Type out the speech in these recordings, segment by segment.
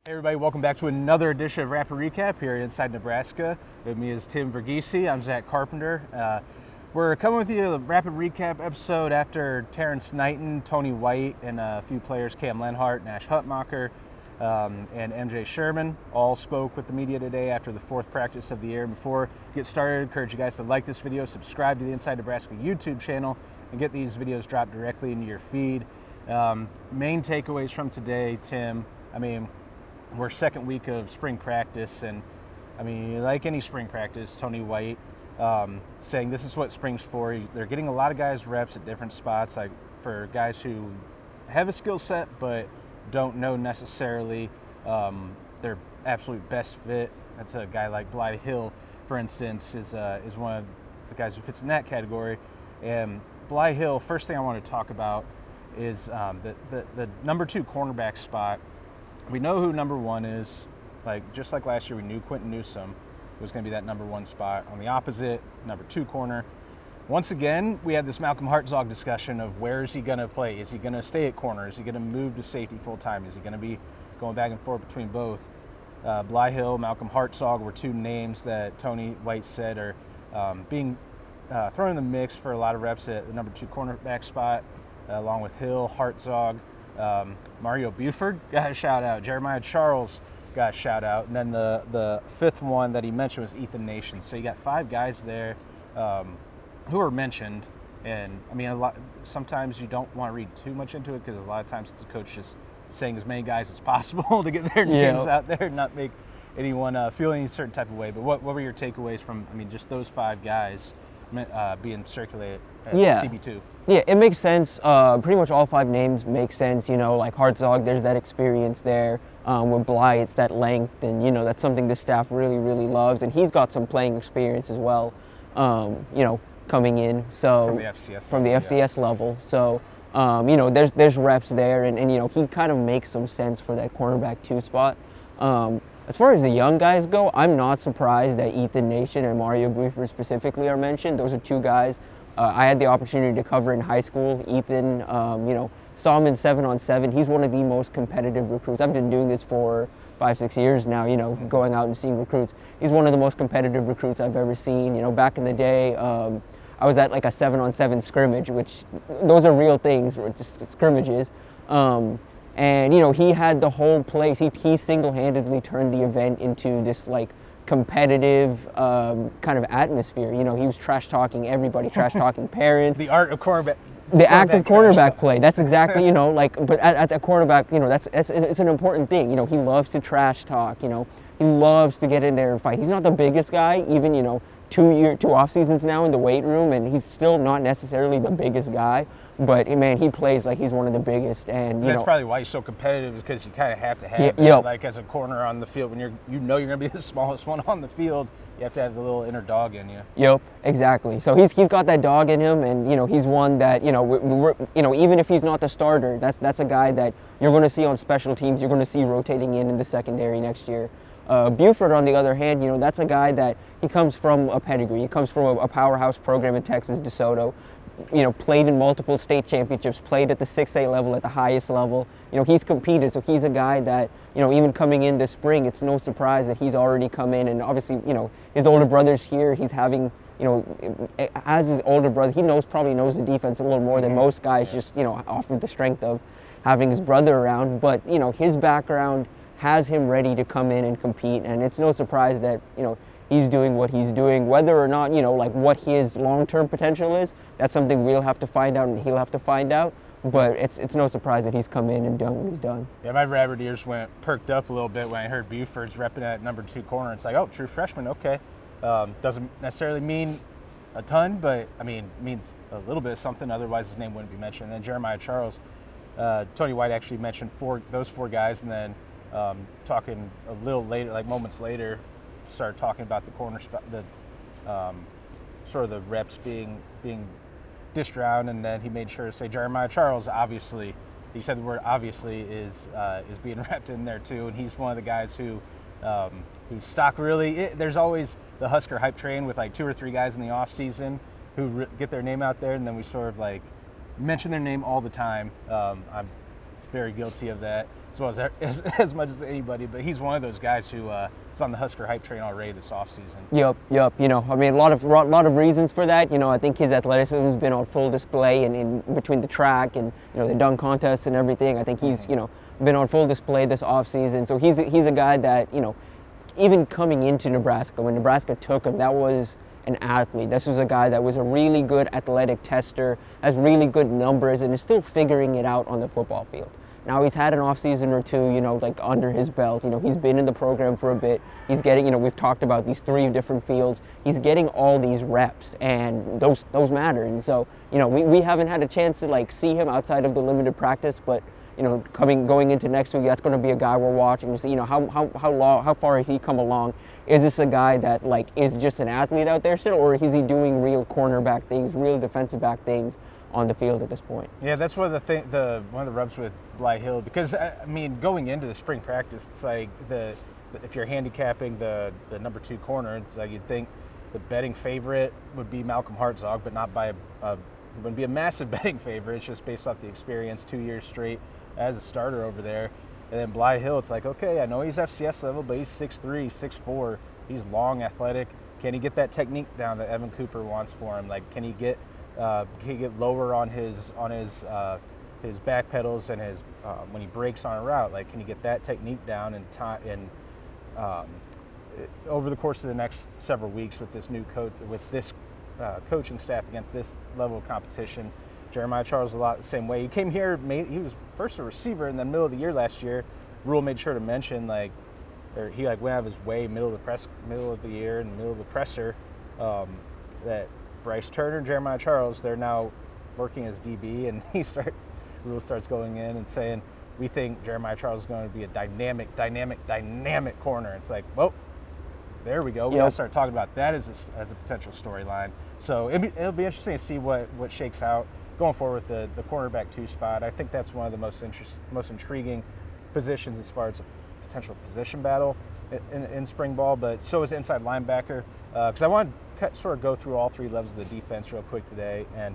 Hey everybody, welcome back to another edition of Rapid Recap here inside Nebraska. With me is Tim Verghese. I'm Zack Carpenter. We're coming with you a Rapid Recap episode after Terrance Knighton, Tony White, and a few players, Cam Lenhardt, Nash Hutmacher, and MJ Sherman, all spoke with the media today after the fourth practice of the year. Before we get started, I encourage you guys to like this video, subscribe to the Inside Nebraska YouTube channel, and get these videos dropped directly into your feed. Main takeaways from today, Tim, we're second week of spring practice, and like any spring practice, Tony White saying this is what spring's for. They're getting a lot of guys reps at different spots, like for guys who have a skill set but don't know necessarily their absolute best fit. That's a guy like Bly Hill, for instance, is one of the guys who fits in that category. And Bly Hill, first thing I want to talk about is the number 2 cornerback spot. We know who number 1 is. Just like last year, we knew Quentin Newsome was going to be that number 1 spot. On the opposite, number 2 corner. Once again, we had this Malcolm Hartzog discussion of where is he going to play? Is he going to stay at corner? Is he going to move to safety full time? Is he going to be going back and forth between both? Bly Hill, Malcolm Hartzog were 2 names that Tony White said are being thrown in the mix for a lot of reps at the number 2 cornerback spot, along with Hill, Hartzog. Mario Buford got a shout out. Jeremiah Charles got a shout out. And then the 5th one that he mentioned was Ethan Nation. So you got 5 guys there who are mentioned. And sometimes you don't want to read too much into it because a lot of times it's a coach just saying as many guys as possible to get their names out there and not make anyone feel any certain type of way. But what were your takeaways from just those 5 guys being circulated at CB2? Yeah, it makes sense. Pretty much all 5 names make sense. Like Hartzog, there's that experience there. With Bly, it's that length, and that's something the staff really, really loves. And he's got some playing experience as well. Coming in, so from the FCS level. So there's reps there, and he kind of makes some sense for that cornerback 2 spot. As far as the young guys go, I'm not surprised that Ethan Nation and Mario Buford specifically are mentioned. Those are 2 guys I had the opportunity to cover in high school. Ethan, saw him in 7-on-7. He's one of the most competitive recruits. I've been doing this for 5-6 years now, going out and seeing recruits. He's one of the most competitive recruits I've ever seen. Back in the day, I was at like a 7-on-7 scrimmage, which those are real things, just scrimmages. And he had the whole place. He single-handedly turned the event into this competitive kind of atmosphere. He was trash talking everybody, trash talking parents. The art of cornerback. The act of cornerback play. That's exactly but at the quarterback, it's an important thing. He loves to trash talk. He loves to get in there and fight. He's not the biggest guy, even 2 off seasons now in the weight room, and he's still not necessarily the biggest guy. But man, he plays like he's one of the biggest, and that's probably why he's so competitive, is because you kind of have to have that, as a corner on the field when you're going to be the smallest one on the field. You have to have the little inner dog in you. Yep, exactly. So he's got that dog in him, and he's one that even if he's not the starter, that's a guy that you're going to see on special teams. You're going to see rotating in the secondary next year. Buford, on the other hand, that's a guy that he comes from a pedigree. He comes from a powerhouse program in Texas, DeSoto. Played in multiple state championships, played at the 6A level, at the highest level. He's competed, so he's a guy that, even coming in this spring, it's no surprise that he's already come in. And obviously, his older brother's here. He's having, as his older brother, he probably knows the defense a little more than most guys, just, off of the strength of having his brother around. But, his background has him ready to come in and compete. And it's no surprise that, he's doing what he's doing. Whether or not, what his long-term potential is, that's something we'll have to find out and he'll have to find out. But it's no surprise that he's come in and done what he's done. Yeah, my rabbit ears perked up a little bit when I heard Buford's repping at number 2 corner. It's like, oh, true freshman, okay. Doesn't necessarily mean a ton, but, means a little bit of something. Otherwise, his name wouldn't be mentioned. And then Jeremiah Charles, Tony White actually mentioned those 4 guys, and then talking a little later, moments later, started talking about the corner spot, sort of the reps being dished around, and then he made sure to say Jeremiah Charles, obviously. He said the word obviously is being repped in there too, and he's one of the guys who stock really. There's always the Husker hype train with 2 or 3 guys in the off season who get their name out there, and then we sort of mention their name all the time. I'm very guilty of that as well as much as anybody. But he's one of those guys who is on the Husker hype train already this offseason. Yep. You know, I mean, a lot of reasons for that. You know, I think his athleticism has been on full display in between the track and, you know, the dunk contests and everything. I think he's, you know, been on full display this offseason. So he's a guy that, you know, even coming into Nebraska, when Nebraska took him, that was an athlete. This was a guy that was a really good athletic tester, has really good numbers, and is still figuring it out on the football field. Now he's had an offseason or two, you know, like under his belt. You know, he's been in the program for a bit. He's getting, you know, we've talked about these 3 different fields. He's getting all these reps, and those matter. And so, you know, we haven't had a chance to like see him outside of the limited practice, but you know, going into next week, that's going to be a guy we're watching to see, you know, how far has he come along? Is this a guy that like is just an athlete out there still, or is he doing real cornerback things, real defensive back things on the field at this point? Yeah, that's one of the rubs with Bly Hill, because I mean, going into the spring practice, it's like if you're handicapping the number 2 corner, it's like you'd think the betting favorite would be Malcolm Hartzog, but not by it wouldn't be a massive betting favorite. It's just based off the experience, 2 years straight as a starter over there. And then Bly Hill, it's like, okay, I know he's FCS level, but he's 6'3", 6'4". He's long, athletic. Can he get that technique down that Evan Cooper wants for him? Like, can he get lower on his back pedals and his when he breaks on a route? Like, can he get that technique down in over the course of the next several weeks with this new coach, with this coaching staff against this level of competition? Jeremiah Charles a lot the same way. He came here, he was first a receiver, and then middle of the year last year, Rule made sure to mention he went out of his way middle of the year and middle of the presser that Bryce Turner and Jeremiah Charles, they're now working as DB, and Rule starts going in and saying, we think Jeremiah Charles is going to be a dynamic corner. It's like, well, there we go. We got to start talking about that as a potential storyline. So it'll be interesting to see what shakes out going forward with the cornerback 2 spot. I think that's one of the most intriguing positions as far as a potential position battle in spring ball. But so is inside linebacker, because I want to sort of go through all 3 levels of the defense real quick today. And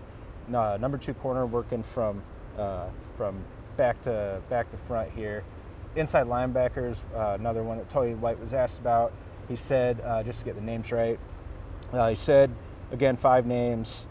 number 2 corner working from back to front here. Inside linebackers, another one that Tony White was asked about. He said, just to get the names right, he said, again, 5 names,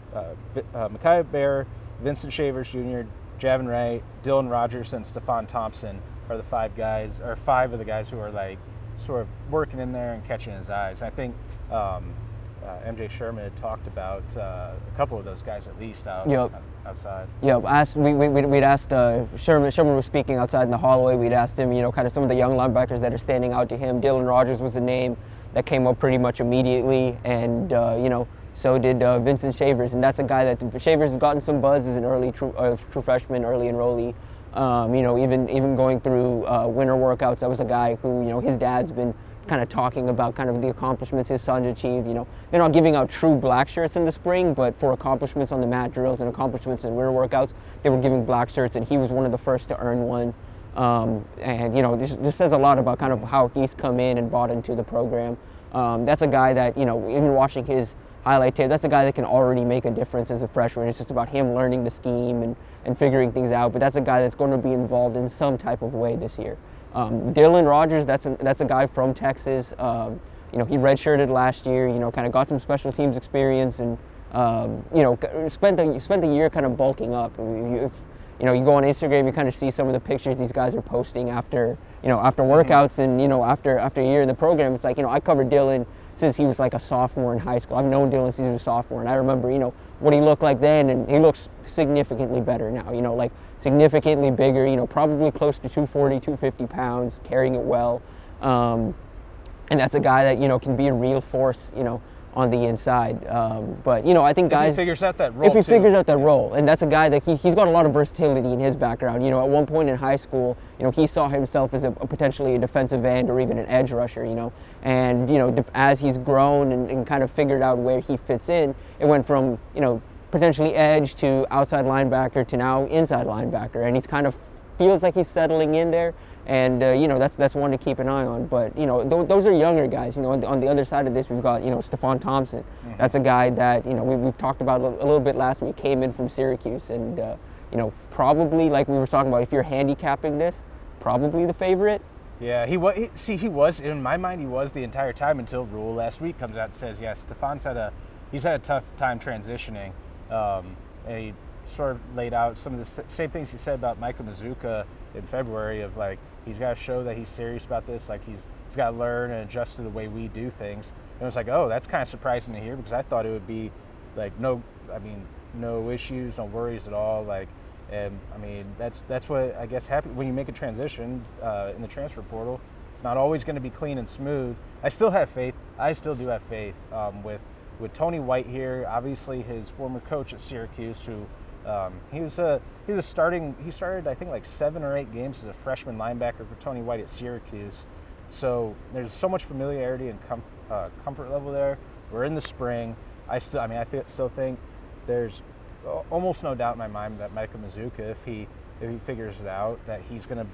Micaiah Bear, Vincent Shavers Jr., Javin Wright, Dylan Rogers, and Stephon Thompson are the 5 of the guys who are like sort of working in there and catching his eyes. I think MJ Sherman had talked about a couple of those guys at least outside. Yeah, we'd asked Sherman was speaking outside in the hallway. We'd asked him, you know, kind of some of the young linebackers that are standing out to him. Dylan Rogers was a name that came up pretty much immediately, and you know, so did Vincent Shavers, and that's a guy that Shavers has gotten some buzz as an early true freshman, early enrollee. You know, even going through winter workouts, that was a guy who, you know, his dad's been kind of talking about kind of the accomplishments his son achieved. You know, they're not giving out true black shirts in the spring, but for accomplishments on the mat drills and accomplishments in winter workouts, they were giving black shirts, and he was one of the first to earn one. And you know, this says a lot about kind of how he's come in and bought into the program. That's a guy that, you know, even watching his highlight tape, that's a guy that can already make a difference as a freshman. It's just about him learning the scheme and figuring things out, but that's a guy that's going to be involved in some type of way this year. Dylan Rogers, that's a guy from Texas. You know, he redshirted last year, you know, kind of got some special teams experience, and you know, spent the year kind of bulking up. If you know, you go on Instagram, you kind of see some of the pictures these guys are posting after workouts, and you know, after a year in the program. It's like, you know, I covered Dylan since he was like a sophomore in high school. I've known Dylan since he was a sophomore, and I remember, you know, what he looked like then, and he looks significantly better now, you know, like significantly bigger, you know, probably close to 240, 250 pounds, carrying it well. And that's a guy that, you know, can be a real force, you know, on the inside. But, you know, I think guys... If he figures out that role, If he figures out that role. And that's a guy that he's got a lot of versatility in his background. You know, at one point in high school, you know, he saw himself as a potentially a defensive end or even an edge rusher, you know. And, you know, as he's grown and kind of figured out where he fits in, it went from, you know, potentially edge to outside linebacker to now inside linebacker. And he's kind of feels like he's settling in there. And, you know, that's one to keep an eye on. But, you know, those are younger guys. You know, on the other side of this, we've got, you know, Stephon Thompson. Mm-hmm. That's a guy that, you know, we've talked about a little bit last week, came in from Syracuse. And, probably, like we were talking about, if you're handicapping this, probably the favorite. Yeah, he was in my mind. He was the entire time until Rule last week comes out and says, "Yeah, Stefan's had a tough time transitioning." And he sort of laid out some of the same things he said about Micah Mazuka in February. Of like, he's got to show that he's serious about this. Like he's got to learn and adjust to the way we do things. And it was like, oh, that's kind of surprising to hear, because I thought it would be like no issues, no worries at all. Like. And I mean, that's what I guess happens when you make a transition in the transfer portal. It's not always going to be clean and smooth. I still have faith. I still do have faith with Tony White here. Obviously, his former coach at Syracuse, who he started I think like 7 or 8 games as a freshman linebacker for Tony White at Syracuse. So there's so much familiarity and comfort level there. We're in the spring. I still think there's almost no doubt in my mind that Micah Mazuka, if he figures it out, that he's going to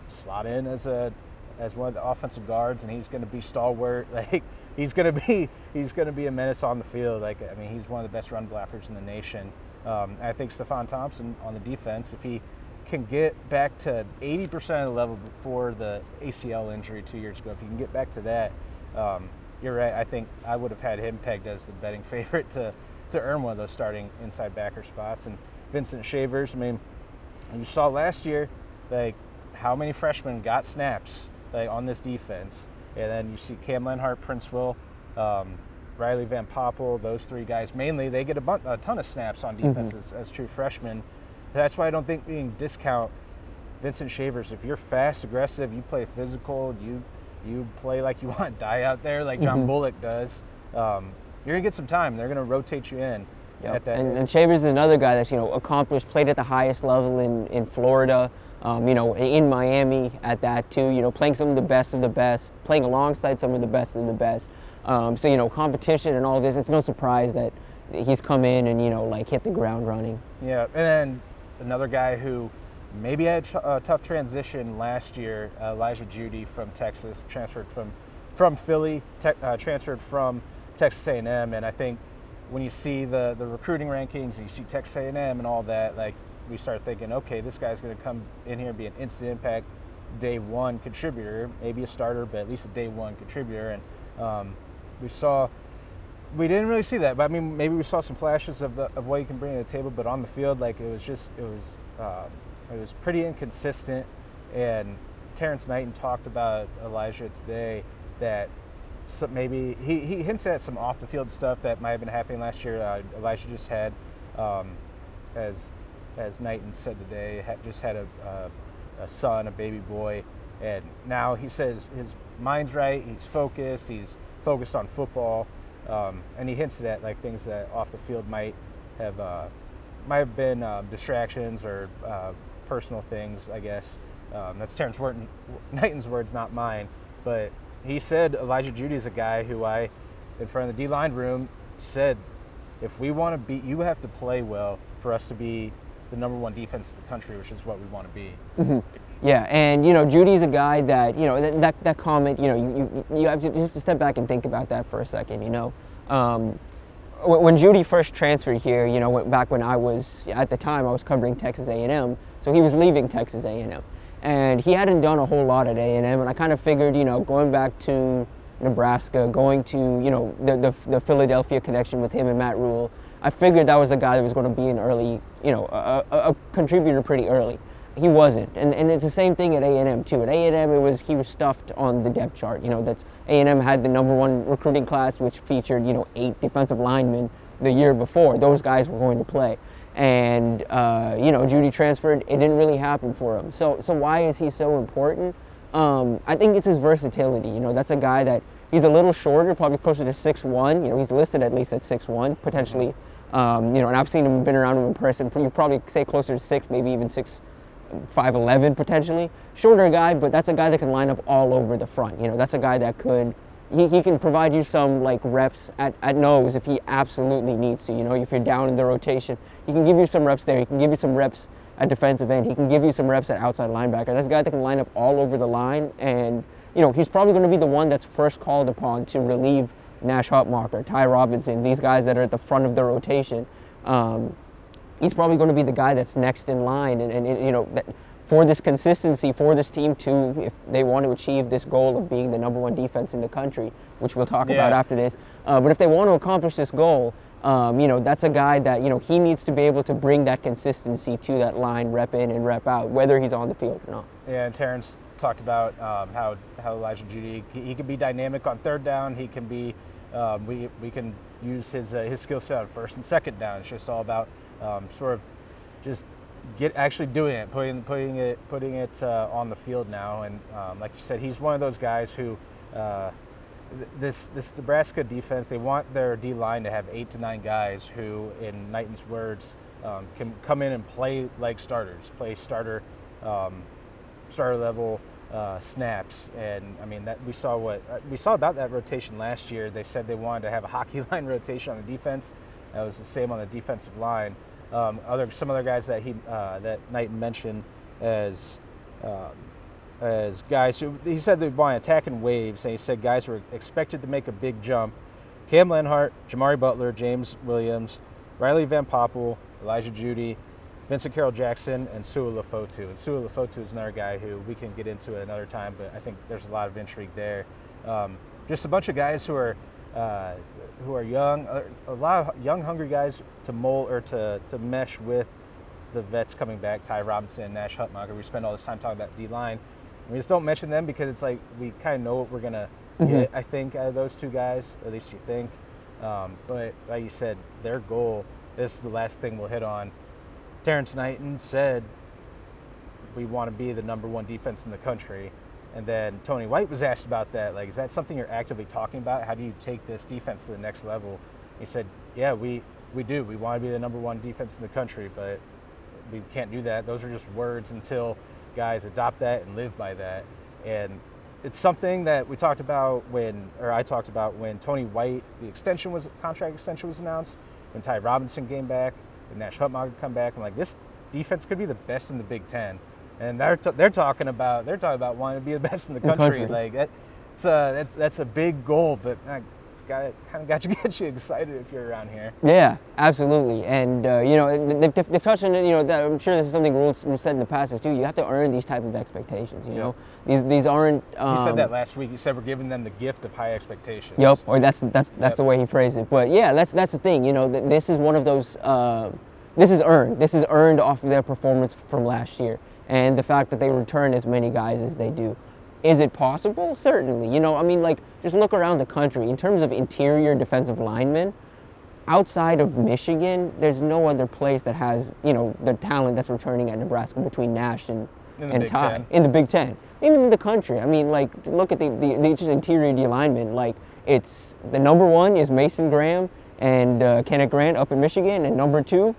slot in as one of the offensive guards, and he's going to be stalwart. Like he's going to be a menace on the field. Like I mean, he's one of the best run blockers in the nation. I think Stefan Thompson on the defense, if he can get back to 80% of the level before the ACL injury 2 years ago, if he can get back to that, you're right. I think I would have had him pegged as the betting favorite to earn one of those starting inside backer spots. And Vincent Shavers, I mean, you saw last year, like, how many freshmen got snaps like on this defense. And then you see Cam Lenhardt, Prince Will, Riley Van Poppel, those 3 guys, mainly, they get a ton of snaps on defense as true freshmen. That's why I don't think we can discount Vincent Shavers. If you're fast, aggressive, you play physical, you play like you want to die out there like John Bullock does, you're going to get some time. They're going to rotate you in. Yep. At that. And Shavers is another guy that's, accomplished, played at the highest level in Florida, in Miami at that too, playing some of the best, playing alongside some of the best of the best. So, competition and all this, it's no surprise that he's come in and, hit the ground running. Yeah, and then another guy who maybe had a tough transition last year, Elijah Judy from Texas, transferred from Philly, transferred from Texas A&M, and I think when you see the recruiting rankings and you see Texas A&M and all that, like, we start thinking, okay, this guy's going to come in here and be an instant impact day one contributor, maybe a starter, but at least a day one contributor. And we didn't really see that, but I mean, maybe we saw some flashes of what he can bring to the table, but on the field, like, it was pretty inconsistent. And Terrance Knighton talked about Elijah today, that so maybe he hinted at some off the field stuff that might have been happening last year. Elijah just had, as Knighton said today, just had a son, a baby boy, and now he says his mind's right. He's focused on football, and he hinted at like things that off the field might have been distractions or personal things, I guess. That's Terrance Knighton's words, not mine, but. He said Elijah Judy is a guy who I, in front of the D-line room, said, if we want to beat, you have to play well for us to be the number 1 defense in the country, which is what we want to be. Mm-hmm. Yeah, and, Judy's a guy that, that comment, you have to step back and think about that for a second, When Judy first transferred here, back when at the time I was covering Texas A&M, so he was leaving Texas A&M. And he hadn't done a whole lot at A&M, and I kind of figured, going back to Nebraska, going to, the Philadelphia connection with him and Matt Rule, I figured that was a guy that was going to be an early, a contributor pretty early. He wasn't, and it's the same thing at A&M too. At A&M, he was stuffed on the depth chart. That's A&M had the number 1 recruiting class, which featured 8 defensive linemen the year before. Those guys were going to play. And, Judy transferred. It didn't really happen for him. So why is he so important? I think it's his versatility. That's a guy that he's a little shorter, probably closer to 6'1". He's listed at least at 6'1", potentially. And I've seen him, been around him in person. You probably say closer to 6, maybe even 5'11", potentially. Shorter guy, but that's a guy that can line up all over the front. That's a guy that could. He can provide you some reps at nose if he absolutely needs to. If you're down in the rotation, he can give you some reps there. He can give you some reps at defensive end. He can give you some reps at outside linebacker. That's a guy that can line up all over the line, and he's probably going to be the one that's first called upon to relieve Nash Hutmacher, Ty Robinson, these guys that are at the front of the rotation. he's probably going to be the guy that's next in line. And you know, for this consistency, for this team to, if they want to achieve this goal of being the number one defense in the country, which we'll talk about after this, but if they want to accomplish this goal, you know, that's a guy that, you know, he needs to be able to bring that consistency to that line, rep in and rep out, whether he's on the field or not. Yeah, and Terrance talked about how Elijah Judy, he can be dynamic on third down. He can be, we can use his skill set on first and second down. It's just all about sort of just actually doing it, putting it on the field now. And like you said, he's one of those guys who this Nebraska defense, they want their D-line to have 8 to 9 guys who, in Knighton's words, can come in and play like starters, play starter level snaps. And I mean, that we saw about that rotation last year. They said they wanted to have a hockey line rotation on the defense. That was the same on the defensive line. Some other guys that that Knighton mentioned as guys who he said they want to attack in waves, and he said guys were expected to make a big jump. Cam Lenhardt, Jamari Butler, James Williams, Riley Van Poppel, Elijah Judy, Vincent Carroll Jackson, and Sua Lefotu. And Sua Lefotu is another guy who we can get into at another time, but I think there's a lot of intrigue there. Just a bunch of guys who are young, a lot of young, hungry guys to mold or to mesh with the vets coming back, Ty Robinson and Nash Hutmacher. We spend all this time talking about D-line. We just don't mention them because it's like we kind of know what we're going to get, I think, out of those two guys, or at least you think. But like you said, their goal, this is the last thing we'll hit on. Terrance Knighton said, we want to be the number one defense in the country. And then Tony White was asked about that. Like, is that something you're actively talking about? How do you take this defense to the next level? He said, yeah, we do. We want to be the number one defense in the country, but we can't do that. Those are just words until guys adopt that and live by that. And it's something that I talked about when Tony White, the contract extension was announced, when Ty Robinson came back, when Nash Hutmacher come back. I'm like, this defense could be the best in the Big Ten. And they're talking about wanting to be the best in the country. Like that's a big goal, but it's got to get you excited if you're around here. Yeah, absolutely. And you know, they've touched on it. You know, I'm sure this is something rules said in the past too. You have to earn these type of expectations. You know, these aren't. He said that last week. He said we're giving them the gift of high expectations. Yep, or that's the way he phrased it. But yeah, that's the thing. You know, this is one of those. This is earned. This is earned off of their performance from last year. And the fact that they return as many guys as they do. Is it possible? Certainly. You know, I mean, like, just look around the country. In terms of interior defensive linemen, outside of Michigan, there's no other place that has, you know, the talent that's returning at Nebraska between Nash and Ty. In the Big Ten. Even in the country. I mean, like, look at the just interior D linemen. Like, it's the number one is Mason Graham and Kenneth Grant up in Michigan, and number two,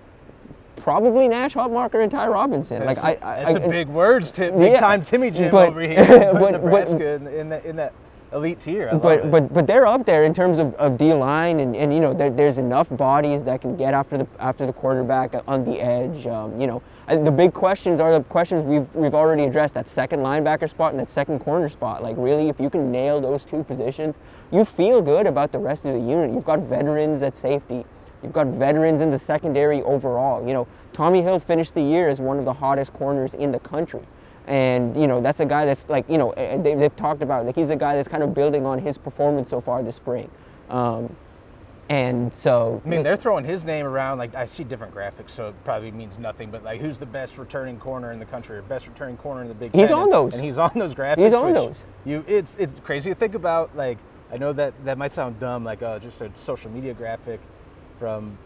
probably Nash Hutmacher and Ty Robinson. That's some big words, big time Timmy Jim over here. Nebraska in that elite tier. But they're up there in terms of D-line, and you know, there's enough bodies that can get after the quarterback on the edge. You know, the big questions are the questions we've already addressed. That second linebacker spot and that second corner spot. Like, really, if you can nail those two positions, you feel good about the rest of the unit. You've got veterans at safety. You've got veterans in the secondary overall. You know, Tommy Hill finished the year as one of the hottest corners in the country. And, you know, that's a guy that's like, you know, they've talked about, like, he's a guy that's kind of building on his performance so far this spring. And so... I mean, they're throwing his name around. Like, I see different graphics, so it probably means nothing. But, like, who's the best returning corner in the country or best returning corner in the Big Ten? He's on those. And he's on those graphics. He's on those. It's crazy to think about. Like, I know that might sound dumb, like, just a social media graphic from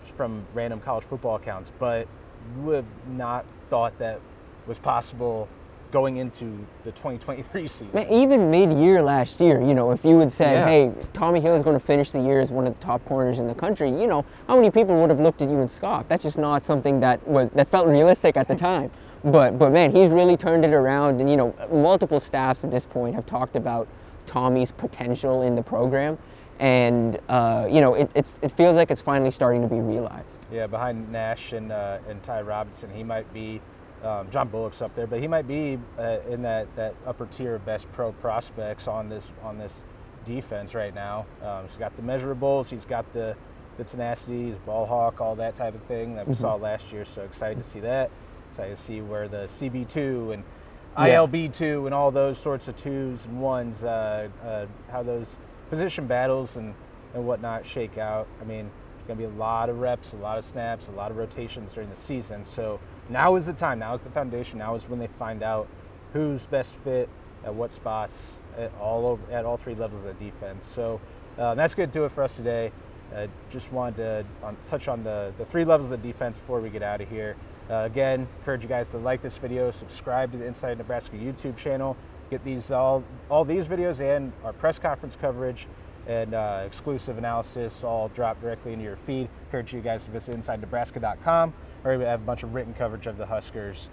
random college football accounts, but you would have not thought that was possible going into the 2023 season. Man, even mid-year last year, you know, if you had said, hey, Tommy Hill is going to finish the year as one of the top corners in the country, you know, how many people would have looked at you and scoffed? That's just not something that felt realistic at the time. But man, he's really turned it around, and, you know, multiple staffs at this point have talked about Tommy's potential in the program. And you know, it feels like it's finally starting to be realized. Yeah, behind Nash and Ty Robinson, he might be. John Bullock's up there, but he might be in that upper tier of best pro prospects on this defense right now. He's got the measurables. He's got the the tenacities, ball hawk, all that type of thing that we saw last year. So excited to see that. Excited to see where the CB2 and ILB2 and all those sorts of 2s and 1s, how those position battles and whatnot shake out. I mean, it's going to be a lot of reps, a lot of snaps, a lot of rotations during the season. So now is the time. Now is the foundation. Now is when they find out who's best fit at what spots at all 3 levels of defense. So that's going to do it for us today. Just wanted to touch on the 3 levels of defense before we get out of here. Again, encourage you guys to like this video, subscribe to the Inside Nebraska YouTube channel, get these all these videos and our press conference coverage and exclusive analysis all drop directly into your feed. Encourage you guys to visit InsideNebraska.com, where we have a bunch of written coverage of the Huskers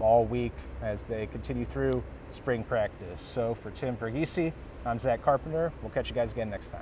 all week as they continue through spring practice. So for Tim Verghese, I'm Zack Carpenter. We'll catch you guys again next time.